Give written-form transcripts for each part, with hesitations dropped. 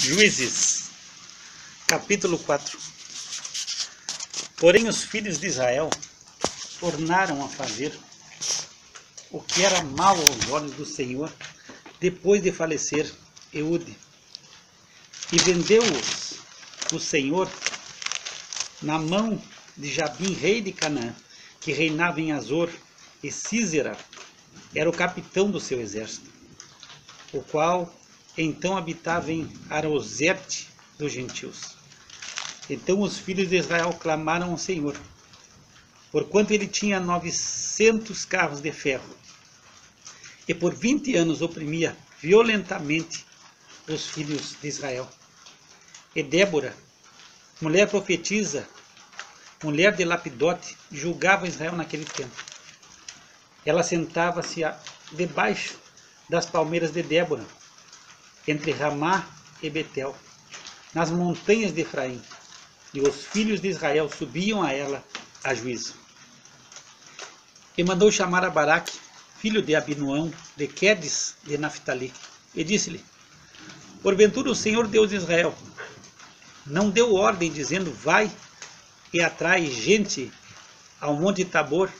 Juízes, capítulo 4. Porém os filhos de Israel tornaram a fazer o que era mal aos olhos do Senhor, depois de falecer Eude. E vendeu-os o Senhor na mão de Jabim, rei de Canaã, que reinava em Azor, e Sísera era o capitão do seu exército, o qual então habitava em Aroserte dos gentios. Então os filhos de Israel clamaram ao Senhor, porquanto ele tinha 900 carros de ferro, e por 20 anos oprimia violentamente os filhos de Israel. E Débora, mulher profetisa, mulher de Lapidote, julgava Israel naquele tempo. Ela sentava-se debaixo das palmeiras de Débora, entre Ramá e Betel, nas montanhas de Efraim, e os filhos de Israel subiam a ela a juízo. E mandou chamar a Baraque, filho de Abinoão, de Quedes de Naphtali, e disse-lhe: porventura o Senhor Deus de Israel não deu ordem, dizendo: vai e atrai gente ao monte Tabor,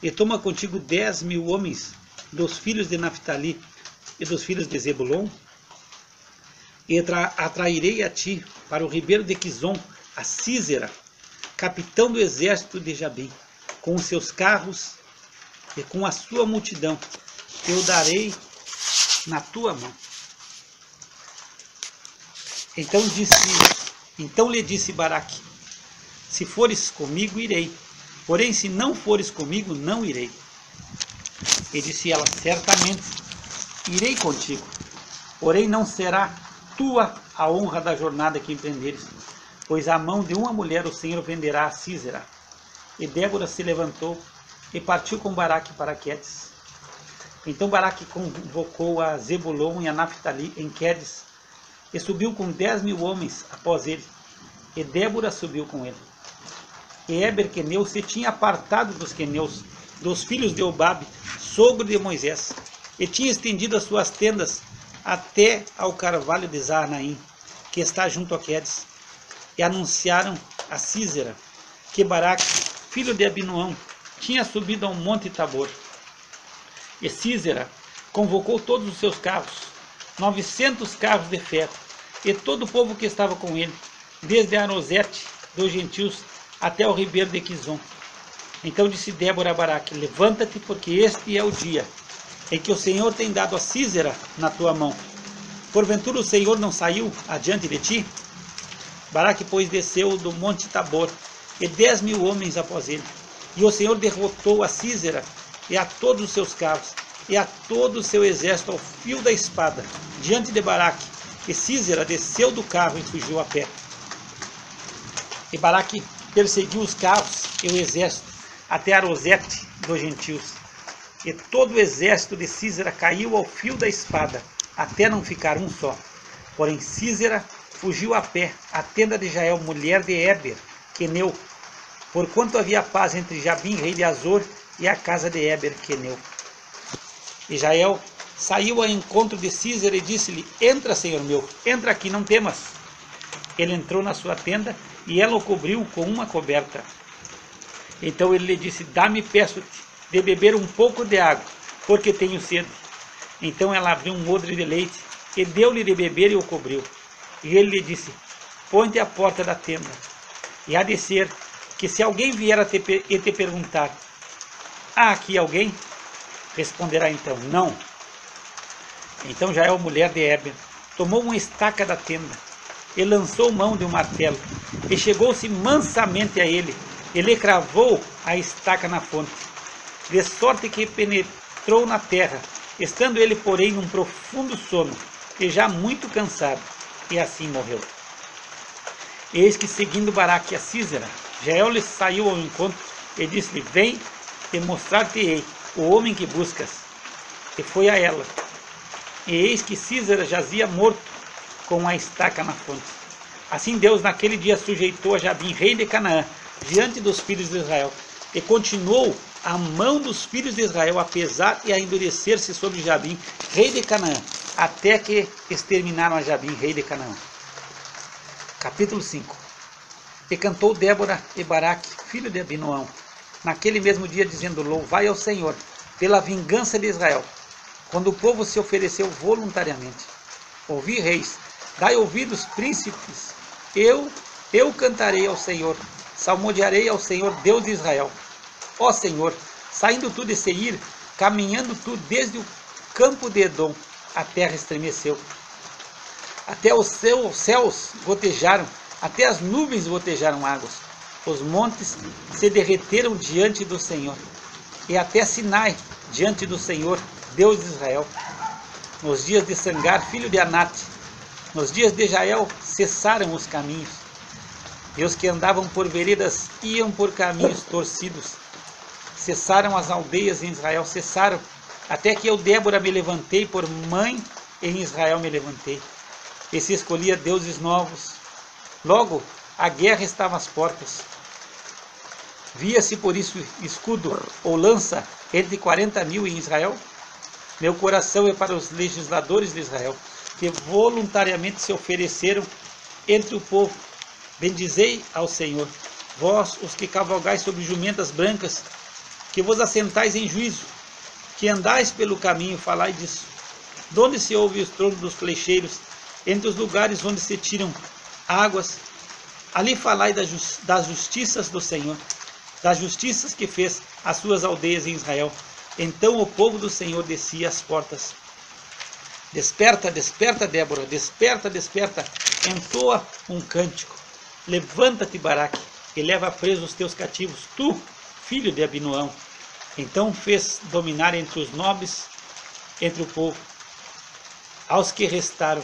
e toma contigo 10.000 homens dos filhos de Naphtali e dos filhos de Zebulon? E atrairei a ti para o ribeiro de Quizon a Sísera, capitão do exército de Jabim, com os seus carros e com a sua multidão, que eu darei na tua mão. Então lhe disse Baraque: se fores comigo, irei, porém se não fores comigo, não irei. E disse ela: certamente irei contigo, porém não será tua a honra da jornada que empreenderes, pois à mão de uma mulher o Senhor venderá a Sísera. E Débora se levantou e partiu com Baraque para Quedes. Então Baraque convocou a Zebulon e a Naphtali em Quedes, e subiu com 10.000 homens após ele, e Débora subiu com ele. E Éber queneu se tinha apartado dos queneus, dos filhos de Obabe, sogro de Moisés, e tinha estendido as suas tendas até ao carvalho de Zaanaim, que está junto a Quedes. E anunciaram a Sísera que Baraque, filho de Abinoão, tinha subido ao monte Tabor. E Sísera convocou todos os seus carros, 900 carros de ferro, e todo o povo que estava com ele, desde Aroserte dos gentios até o ribeiro de Quizon. Então disse Débora a Baraque: levanta-te, porque este é o dia em que o Senhor tem dado a Sísera na tua mão. Porventura o Senhor não saiu adiante de ti? Baraque, pois, desceu do monte Tabor, e 10.000 homens após ele. E o Senhor derrotou a Sísera e a todos os seus carros, e a todo o seu exército ao fio da espada, diante de Baraque. E Sísera desceu do carro e fugiu a pé. E Baraque perseguiu os carros e o exército até Aroserte dos gentios. E todo o exército de Sísera caiu ao fio da espada, até não ficar um só. Porém Sísera fugiu a pé à tenda de Jael, mulher de Éber, queneu, porquanto havia paz entre Jabim, rei de Azor, e a casa de Éber, queneu. E Jael saiu ao encontro de Sísera e disse-lhe: entra, senhor meu, entra aqui, não temas. Ele entrou na sua tenda, e ela o cobriu com uma coberta. Então ele lhe disse: dá-me, peço-te, de beber um pouco de água, porque tenho sede. Então ela abriu um odre de leite, e deu-lhe de beber e o cobriu. E ele lhe disse: põe-te à porta da tenda, e há de ser que se alguém vier a te perguntar: há aqui alguém? Responderá então: não. Então Jael, mulher de Éber, tomou uma estaca da tenda, e lançou mão de um martelo, e chegou-se mansamente a ele, e lhe cravou a estaca na fonte, de sorte que penetrou na terra, estando ele, porém, num profundo sono, e já muito cansado, e assim morreu. Eis que, seguindo Baraque a Sísera, Jael lhe saiu ao encontro, e disse-lhe: vem e mostrar-te-ei o homem que buscas. E foi a ela. E eis que Sísera jazia morto, com a estaca na fonte. Assim Deus naquele dia sujeitou a Jabim, rei de Canaã, diante dos filhos de Israel, e continuou a mão dos filhos de Israel a pesar e a endurecer-se sobre Jabim, rei de Canaã, até que exterminaram a Jabim, rei de Canaã. Capítulo 5. E cantou Débora e Baraque, filho de Abinoão, naquele mesmo dia, dizendo: louvai ao Senhor pela vingança de Israel, quando o povo se ofereceu voluntariamente. Ouvi, reis, dai ouvidos, príncipes, eu cantarei ao Senhor, salmodiarei ao Senhor, Deus de Israel. Ó Senhor, saindo tu de Seir, caminhando tu desde o campo de Edom, a terra estremeceu. Até os céus gotejaram, até as nuvens gotejaram águas. Os montes se derreteram diante do Senhor, e até Sinai diante do Senhor, Deus de Israel. Nos dias de Sangar, filho de Anate, nos dias de Jael, cessaram os caminhos, e os que andavam por veredas iam por caminhos torcidos. Cessaram as aldeias em Israel, cessaram, até que eu, Débora, me levantei, por mãe em Israel me levantei, e se escolhia deuses novos. Logo, a guerra estava às portas. Via-se por isso escudo ou lança entre 40.000 em Israel. Meu coração é para os legisladores de Israel, que voluntariamente se ofereceram entre o povo. Bendizei ao Senhor, vós, os que cavalgais sobre jumentas brancas, que vos assentais em juízo, que andais pelo caminho, falai disso. De onde se ouve o trono dos flecheiros, entre os lugares onde se tiram águas, ali falai das justiças do Senhor, das justiças que fez as suas aldeias em Israel. Então o povo do Senhor descia às portas. Desperta, desperta, Débora, desperta, desperta, entoa um cântico. Levanta-te, Baraque, e leva preso os teus cativos, tu, filho de Abinoão. Então fez dominar entre os nobres, entre o povo. Aos que restaram,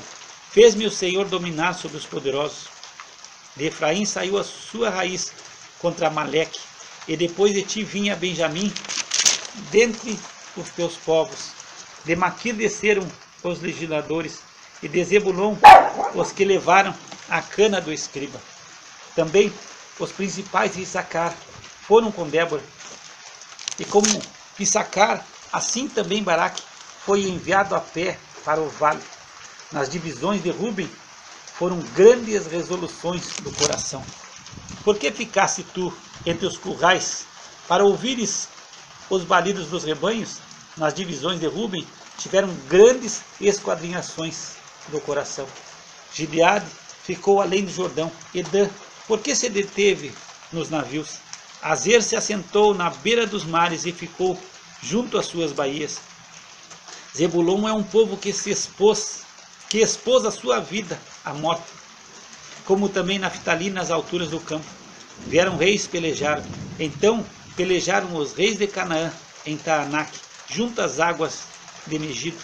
fez-me o Senhor dominar sobre os poderosos. De Efraim saiu a sua raiz contra Amaleque, e depois de ti vinha Benjamim, dentre os teus povos. De Maquir desceram os legisladores, e de Zebulon os que levaram a cana do escriba. Também os principais de Issacar foram com Débora. E como Issacar, assim também Baraque foi enviado a pé para o vale. Nas divisões de Ruben foram grandes resoluções do coração. Por que ficaste tu entre os currais, para ouvires os balidos dos rebanhos? Nas divisões de Ruben tiveram grandes esquadrinhações do coração. Gileade ficou além do Jordão. Edã, por que se deteve nos navios? Azer se assentou na beira dos mares e ficou junto às suas baías. Zebulon é um povo que expôs a sua vida à morte, como também Naftali nas alturas do campo. Vieram reis pelejar, então pelejaram os reis de Canaã em Taanac, junto às águas de Megido.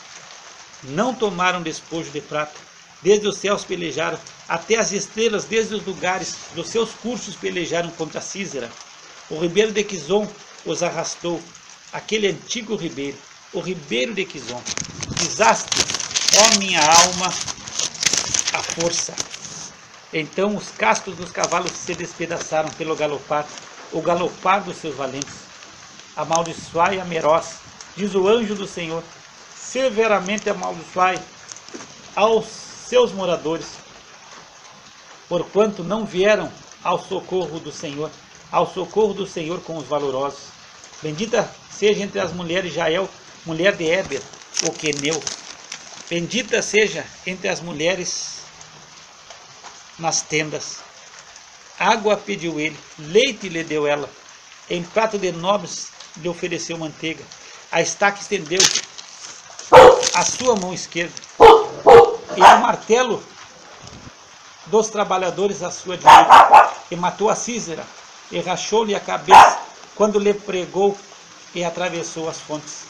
Não tomaram despojo de prata, desde os céus pelejaram, até as estrelas, desde os lugares dos seus cursos pelejaram contra Císera. O ribeiro de Quizon os arrastou, aquele antigo ribeiro, o ribeiro de Quizon. Pisaste, ó minha alma, a força. Então os cascos dos cavalos se despedaçaram pelo galopar, o galopar dos seus valentes. Amaldiçoai a Meroz, diz o anjo do Senhor, severamente amaldiçoai aos seus moradores, porquanto não vieram ao socorro do Senhor com os valorosos. Bendita seja entre as mulheres Jael, mulher de Éber, o queneu. Bendita seja entre as mulheres nas tendas. Água pediu ele, leite lhe deu ela, em prato de nobres lhe ofereceu manteiga. A estaca estendeu a sua mão esquerda, e ao martelo dos trabalhadores à sua direita, e matou a Císera, e rachou-lhe a cabeça, quando lhe pregou e atravessou as fontes.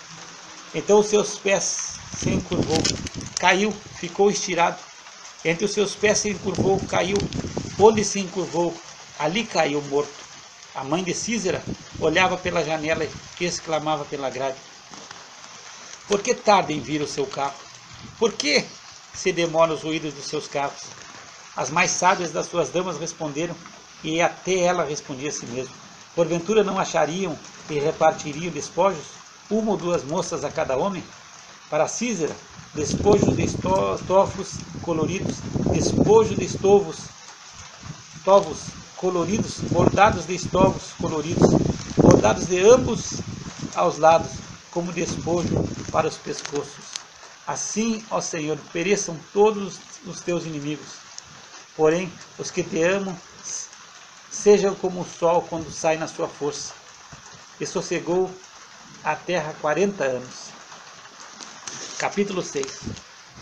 Então os seus pés se encurvou, caiu, ficou estirado. Entre os seus pés se encurvou, caiu. Onde se encurvou, ali caiu morto. A mãe de Císera olhava pela janela e exclamava pela grade: por que tarda em vir o seu carro? Por que se demoram os ruídos dos seus carros? As mais sábias das suas damas responderam, e até ela respondia a si mesma: porventura não achariam e repartiriam despojos, uma ou duas moças a cada homem? Para Císera, despojo de estofos coloridos, despojo de tovos coloridos, bordados de estovos coloridos, bordados de ambos aos lados, como despojo para os pescoços. Assim, ó Senhor, pereçam todos os teus inimigos. Porém, os que te amam sejam como o sol quando sai na sua força. E sossegou a terra 40 anos. Capítulo 6.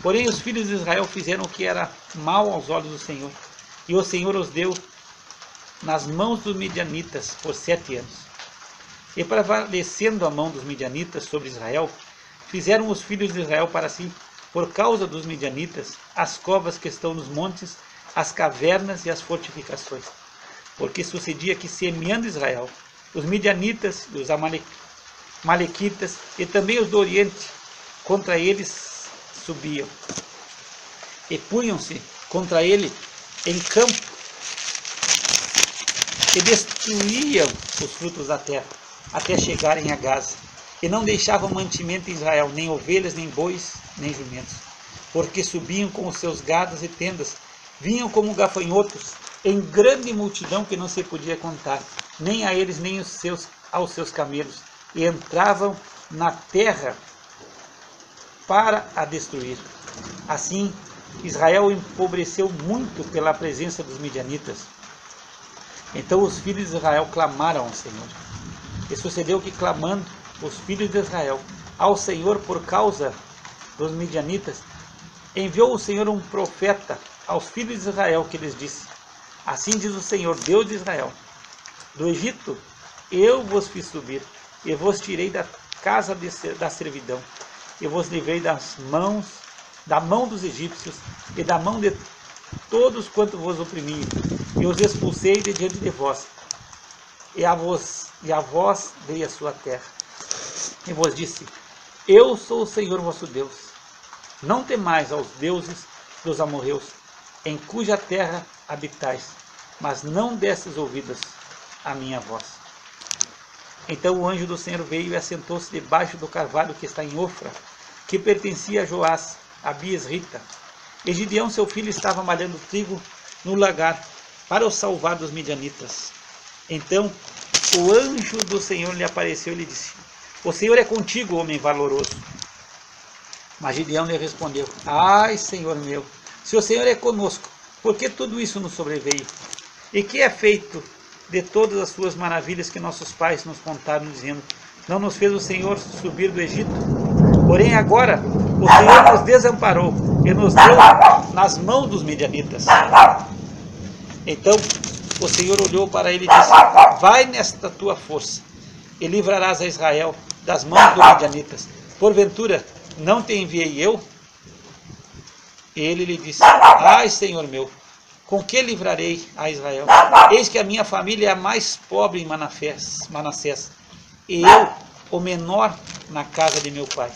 Porém, os filhos de Israel fizeram o que era mal aos olhos do Senhor, e o Senhor os deu nas mãos dos midianitas por 7 anos. E prevalecendo a mão dos midianitas sobre Israel, fizeram os filhos de Israel para si, por causa dos midianitas, as covas que estão nos montes, as cavernas e as fortificações. Porque sucedia que, semeando Israel, os midianitas e os amalequitas e também os do Oriente contra eles subiam e punham-se contra ele em campo e destruíam os frutos da terra até chegarem a Gaza, e não deixavam mantimento em Israel, nem ovelhas, nem bois, nem jumentos, porque subiam com os seus gados e tendas, vinham como gafanhotos em grande multidão que não se podia contar, nem a eles nem aos seus camelos, e entravam na terra para a destruir. Assim, Israel empobreceu muito pela presença dos midianitas. Então os filhos de Israel clamaram ao Senhor. E sucedeu que, clamando os filhos de Israel ao Senhor por causa dos midianitas, enviou o Senhor um profeta aos filhos de Israel, que lhes disse: assim diz o Senhor, Deus de Israel: do Egito eu vos fiz subir, e vos tirei da casa da servidão, e vos livrei da mão dos egípcios, e da mão de todos quanto vos oprimiam, e os expulsei de diante de vós, e a vós dei a sua terra. E vos disse: eu sou o Senhor vosso Deus. Não temais aos deuses dos amorreus, em cuja terra habitais, mas não destes ouvidos à minha voz. Então o anjo do Senhor veio e assentou-se debaixo do carvalho que está em Ofra, que pertencia a Joás, a Biesrita. E Gideão, seu filho, estava malhando trigo no lagar para o salvar dos midianitas. Então o anjo do Senhor lhe apareceu e lhe disse: o Senhor é contigo, homem valoroso. Mas Gideão lhe respondeu: ai, Senhor meu, se o Senhor é conosco, por que tudo isso nos sobreveio? E que é feito de todas as suas maravilhas que nossos pais nos contaram, dizendo: não nos fez o Senhor subir do Egito? Porém agora o Senhor nos desamparou e nos deu nas mãos dos midianitas. Então o Senhor olhou para ele e disse: vai nesta tua força e livrarás a Israel das mãos dos midianitas. Porventura não te enviei eu? E ele lhe disse: ai, Senhor meu, com que livrarei a Israel? Eis que a minha família é a mais pobre em Manassés, e eu o menor na casa de meu pai.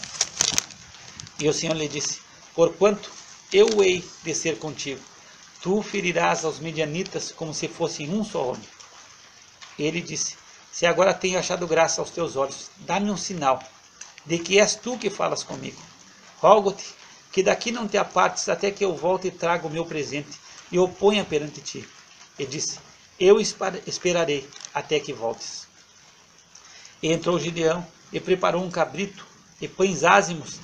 E o Senhor lhe disse: porquanto eu hei de ser contigo, tu ferirás aos midianitas como se fossem um só homem. Ele disse: se agora tenho achado graça aos teus olhos, dá-me um sinal de que és tu que falas comigo. Rogo-te que daqui não te apartes até que eu volte e traga o meu presente e o ponha perante ti. E disse: eu esperarei até que voltes. E entrou Gideão e preparou um cabrito e pães ázimos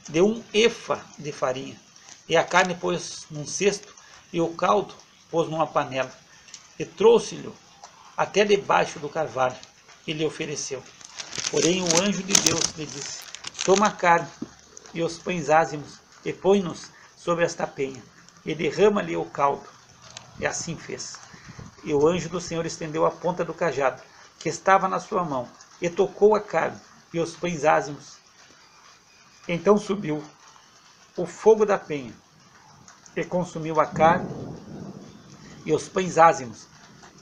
de 1 efa de farinha. E a carne pôs num cesto e o caldo pôs numa panela. E trouxe-lhe até debaixo do carvalho e lhe ofereceu. Porém o anjo de Deus lhe disse: toma a carne e os pães ázimos e põe-nos sobre esta penha e derrama-lhe o caldo. E assim fez. E o anjo do Senhor estendeu a ponta do cajado que estava na sua mão e tocou a carne e os pães ázimos. Então subiu o fogo da penha e consumiu a carne e os pães ázimos,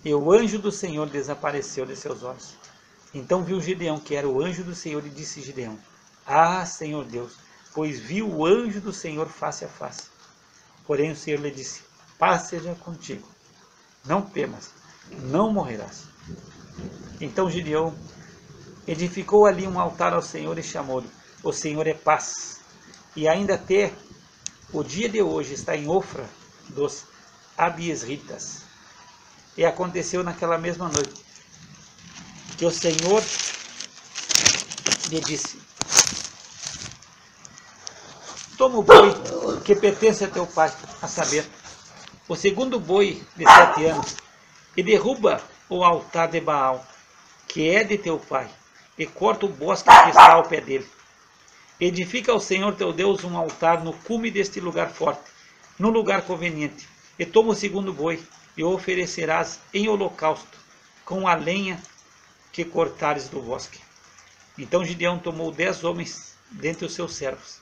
e o anjo do Senhor desapareceu de seus olhos. Então viu Gideão que era o anjo do Senhor e disse Gideão: ah, Senhor Deus, pois viu o anjo do Senhor face a face. Porém o Senhor lhe disse: paz seja contigo, não temas, não morrerás. Então Gideão edificou ali um altar ao Senhor e chamou-lhe: o Senhor é paz. E ainda até o dia de hoje está em Ofra dos Abiesritas. E aconteceu naquela mesma noite que o Senhor lhe disse: toma o boi que pertence a teu pai, a saber, o segundo boi de 7 anos, e derruba o altar de Baal, que é de teu pai, e corta o bosque que está ao pé dele. Edifica ao Senhor teu Deus um altar no cume deste lugar forte, no lugar conveniente, e toma o segundo boi, e o oferecerás em holocausto, com a lenha que cortares do bosque. Então Gideão tomou 10 homens dentre os seus servos,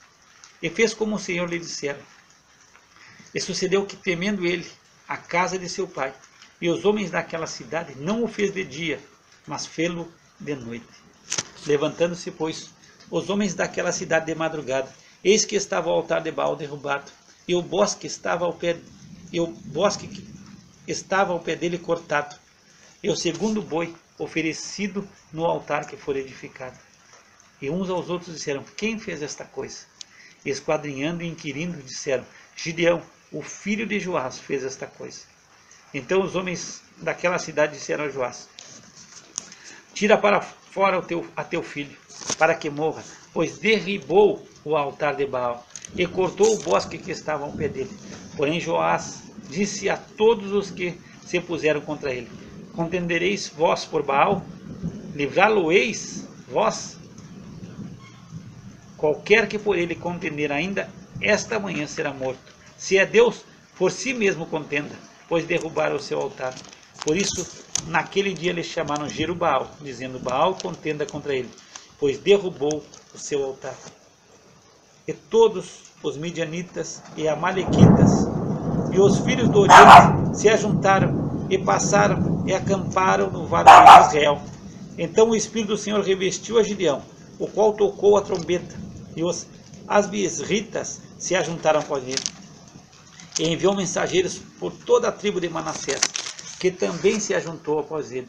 e fez como o Senhor lhe dissera. E sucedeu que, temendo ele a casa de seu pai, e os homens daquela cidade, não o fez de dia, mas fê-lo de noite. Levantando-se, pois, os homens daquela cidade de madrugada, eis que estava o altar de Baal derrubado, e o bosque que estava ao pé dele cortado, e o segundo boi oferecido no altar que for edificado. E uns aos outros disseram: quem fez esta coisa? E esquadrinhando e inquirindo, disseram: Gideão, o filho de Joás, fez esta coisa. Então os homens daquela cidade disseram a Joás: tira para fora a teu filho, para que morra, pois derribou o altar de Baal e cortou o bosque que estava ao pé dele. Porém Joás disse a todos os que se puseram contra ele: contendereis vós por Baal? Livrá-lo-eis vós? Qualquer que por ele contender ainda esta manhã será morto. Se é Deus, por si mesmo contenda, pois derrubaram o seu altar. Por isso, naquele dia eles chamaram Jerubaal, dizendo: Baal contenda contra ele, pois derrubou o seu altar. E todos os midianitas e amalequitas e os filhos do Oriente se ajuntaram e passaram e acamparam no vale de Israel. Então o Espírito do Senhor revestiu a Gideão, o qual tocou a trombeta, e os Abiesritas se ajuntaram após ele. E enviou mensageiros por toda a tribo de Manassés, que também se ajuntou após ele.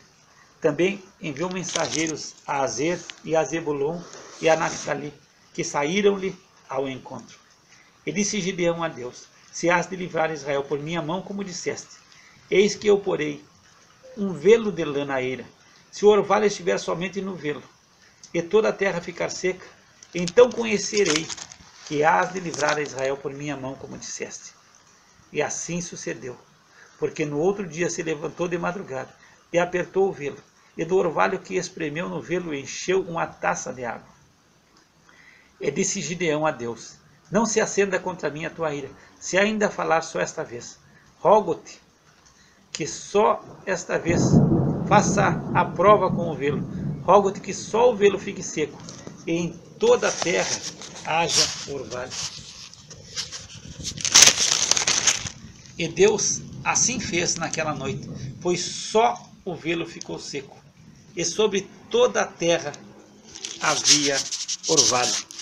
Também enviou mensageiros a Azer e a Zebulon e a Naphtali, que saíram-lhe ao encontro. E disse Gideão a Deus: se has de livrar Israel por minha mão, como disseste, eis que eu porei um velo de lã na eira. Se o orvalho estiver somente no velo, e toda a terra ficar seca, então conhecerei que hás de livrar a Israel por minha mão, como disseste. E assim sucedeu, porque no outro dia se levantou de madrugada e apertou o velo, e do orvalho que espremeu no velo encheu uma taça de água. E disse Gideão a Deus: não se acenda contra mim a tua ira, se ainda falar só esta vez. Rogo-te que só esta vez faça a prova com o velo. Rogo-te que só o velo fique seco, e em toda a terra haja orvalho. E Deus assim fez naquela noite, pois só o velo ficou seco, e sobre toda a terra havia orvalho.